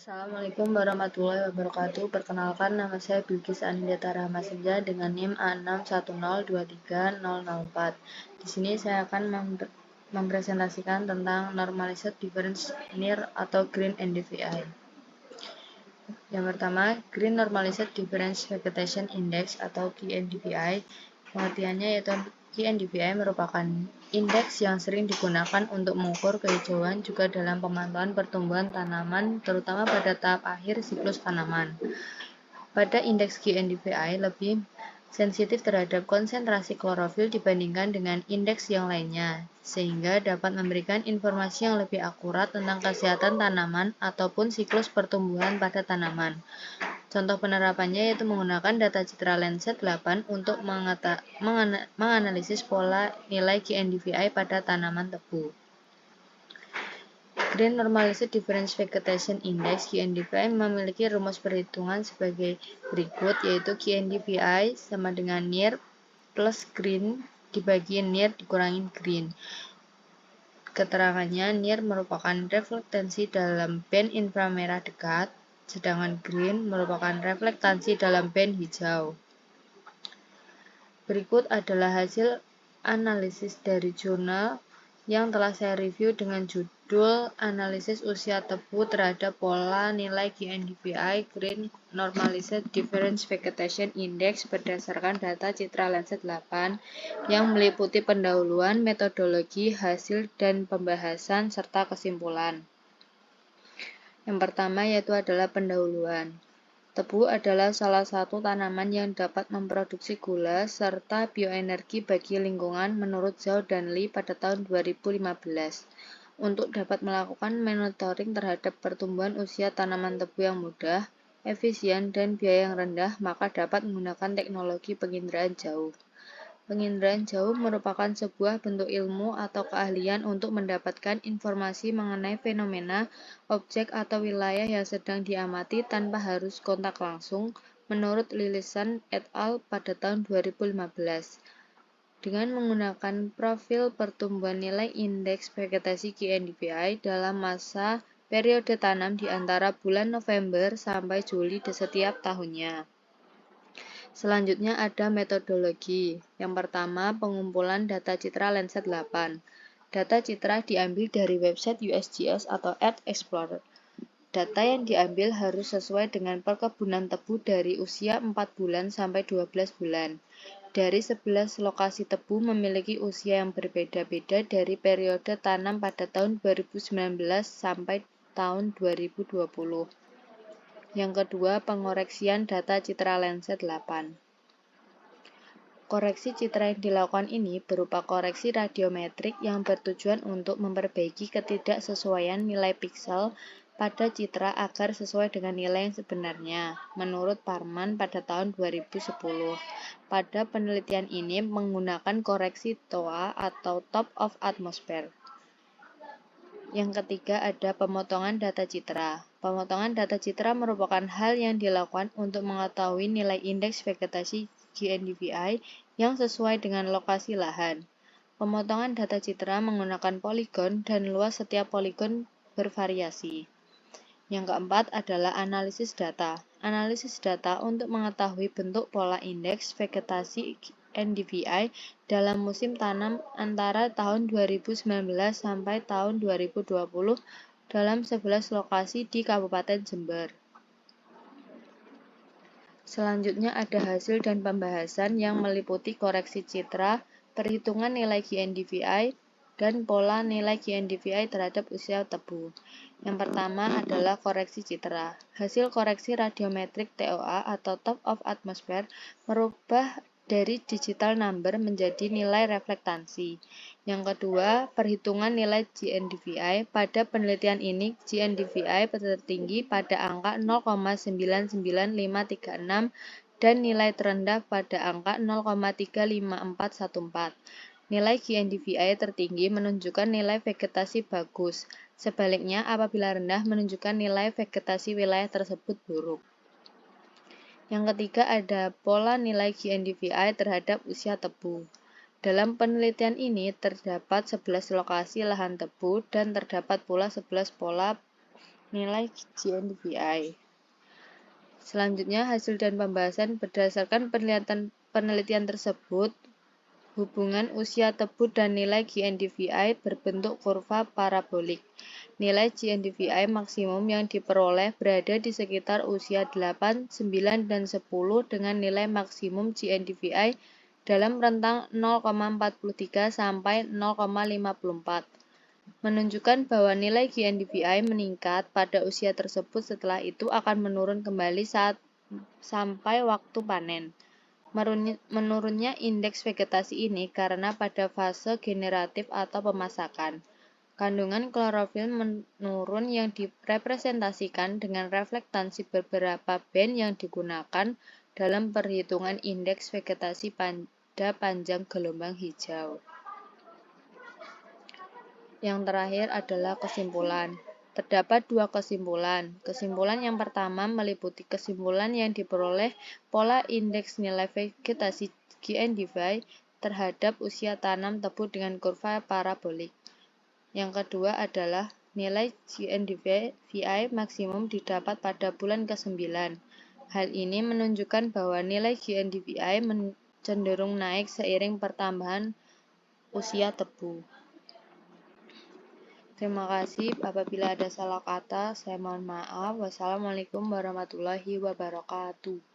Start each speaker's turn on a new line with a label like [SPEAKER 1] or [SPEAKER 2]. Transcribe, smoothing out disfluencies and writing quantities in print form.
[SPEAKER 1] Assalamualaikum warahmatullahi wabarakatuh. Perkenalkan, nama saya Bilqis Anindita Rahmasenja dengan NIM A610230004. Di sini saya akan mempresentasikan tentang Normalized Difference Near atau GRIN NDVI. Yang pertama, Green Normalized Difference Vegetation Index atau GNDVI. Pengertiannya yaitu GNDVI merupakan indeks yang sering digunakan untuk mengukur kehijauan juga dalam pemantauan pertumbuhan tanaman, terutama pada tahap akhir siklus tanaman. Pada indeks GNDVI lebih sensitif terhadap konsentrasi klorofil dibandingkan dengan indeks yang lainnya, sehingga dapat memberikan informasi yang lebih akurat tentang kesehatan tanaman ataupun siklus pertumbuhan pada tanaman. Contoh penerapannya yaitu menggunakan data citra Landsat 8 untuk menganalisis pola nilai GNDVI pada tanaman tebu. Green Normalized Difference Vegetation Index (GNDVI) memiliki rumus perhitungan sebagai berikut, yaitu GNDVI sama dengan near plus green dibagi near dikurangi green. Keterangannya, near merupakan reflektansi dalam band inframerah dekat, sedangkan green merupakan reflektansi dalam band hijau. Berikut adalah hasil analisis dari jurnal yang telah saya review dengan judul Analisis Usia Tebu Terhadap Pola Nilai GNDVI Green Normalized Difference Vegetation Index berdasarkan data citra Landsat 8 yang meliputi pendahuluan, metodologi, hasil, dan pembahasan serta kesimpulan. Yang pertama yaitu adalah pendahuluan. Tebu adalah salah satu tanaman yang dapat memproduksi gula serta bioenergi bagi lingkungan menurut Zhao dan Li pada tahun 2015. Untuk dapat melakukan monitoring terhadap pertumbuhan usia tanaman tebu yang mudah, efisien, dan biaya yang rendah, maka dapat menggunakan teknologi penginderaan jauh. Penginderaan jauh merupakan sebuah bentuk ilmu atau keahlian untuk mendapatkan informasi mengenai fenomena, objek, atau wilayah yang sedang diamati tanpa harus kontak langsung, menurut Lillison et al. Pada tahun 2015. Dengan menggunakan profil pertumbuhan nilai indeks vegetasi GNDVI dalam masa periode tanam di antara bulan November sampai Juli di setiap tahunnya. Selanjutnya ada metodologi. Yang pertama, pengumpulan data citra Landsat 8. Data citra diambil dari website USGS atau Earth Explorer. Data yang diambil harus sesuai dengan perkebunan tebu dari usia 4 bulan sampai 12 bulan. Dari 11 lokasi tebu memiliki usia yang berbeda-beda dari periode tanam pada tahun 2019 sampai tahun 2020. Yang kedua, pengoreksian data citra Landsat 8. Koreksi citra yang dilakukan ini berupa koreksi radiometrik yang bertujuan untuk memperbaiki ketidaksesuaian nilai piksel pada citra agar sesuai dengan nilai yang sebenarnya, menurut Parman pada tahun 2010. Pada penelitian ini menggunakan koreksi TOA atau Top of Atmosphere. Yang ketiga ada pemotongan data citra. Pemotongan data citra merupakan hal yang dilakukan untuk mengetahui nilai indeks vegetasi GNDVI yang sesuai dengan lokasi lahan. Pemotongan data citra menggunakan poligon dan luas setiap poligon bervariasi. Yang keempat adalah analisis data. Analisis data untuk mengetahui bentuk pola indeks vegetasi NDVI dalam musim tanam antara tahun 2019 sampai tahun 2020 dalam 11 lokasi di Kabupaten Jember. Selanjutnya ada hasil dan pembahasan yang meliputi koreksi citra, perhitungan nilai GNDVI, dan pola nilai GNDVI terhadap usia tebu. Yang pertama adalah koreksi citra. Hasil koreksi radiometrik TOA atau Top of Atmosphere merubah dari digital number menjadi nilai reflektansi. Yang kedua, perhitungan nilai GNDVI. Pada penelitian ini, GNDVI tertinggi pada angka 0,99536 dan nilai terendah pada angka 0,35414. Nilai GNDVI tertinggi menunjukkan nilai vegetasi bagus. Sebaliknya, apabila rendah menunjukkan nilai vegetasi wilayah tersebut buruk. Yang ketiga ada pola nilai GNDVI terhadap usia tebu. Dalam penelitian ini terdapat 11 lokasi lahan tebu dan terdapat pula 11 pola nilai GNDVI. Selanjutnya, hasil dan pembahasan berdasarkan penelitian tersebut, hubungan usia tebu dan nilai GNDVI berbentuk kurva parabolik. Nilai GNDVI maksimum yang diperoleh berada di sekitar usia 8, 9, dan 10 dengan nilai maksimum GNDVI dalam rentang 0,43 sampai 0,54. Menunjukkan bahwa nilai GNDVI meningkat pada usia tersebut, setelah itu akan menurun kembali sampai waktu panen. Menurunnya indeks vegetasi ini karena pada fase generatif atau pemasakan, kandungan klorofil menurun yang direpresentasikan dengan reflektansi beberapa band yang digunakan dalam perhitungan indeks vegetasi pada panjang gelombang hijau. Yang terakhir adalah kesimpulan. Terdapat dua kesimpulan. Kesimpulan yang pertama meliputi kesimpulan yang diperoleh pola indeks nilai vegetasi GNDVI terhadap usia tanam tebu dengan kurva parabolik. Yang kedua adalah nilai GNDVI maksimum didapat pada bulan ke-9. Hal ini menunjukkan bahwa nilai GNDVI cenderung naik seiring pertambahan usia tebu. Terima kasih. Apabila ada salah kata, saya mohon maaf. Wassalamualaikum warahmatullahi wabarakatuh.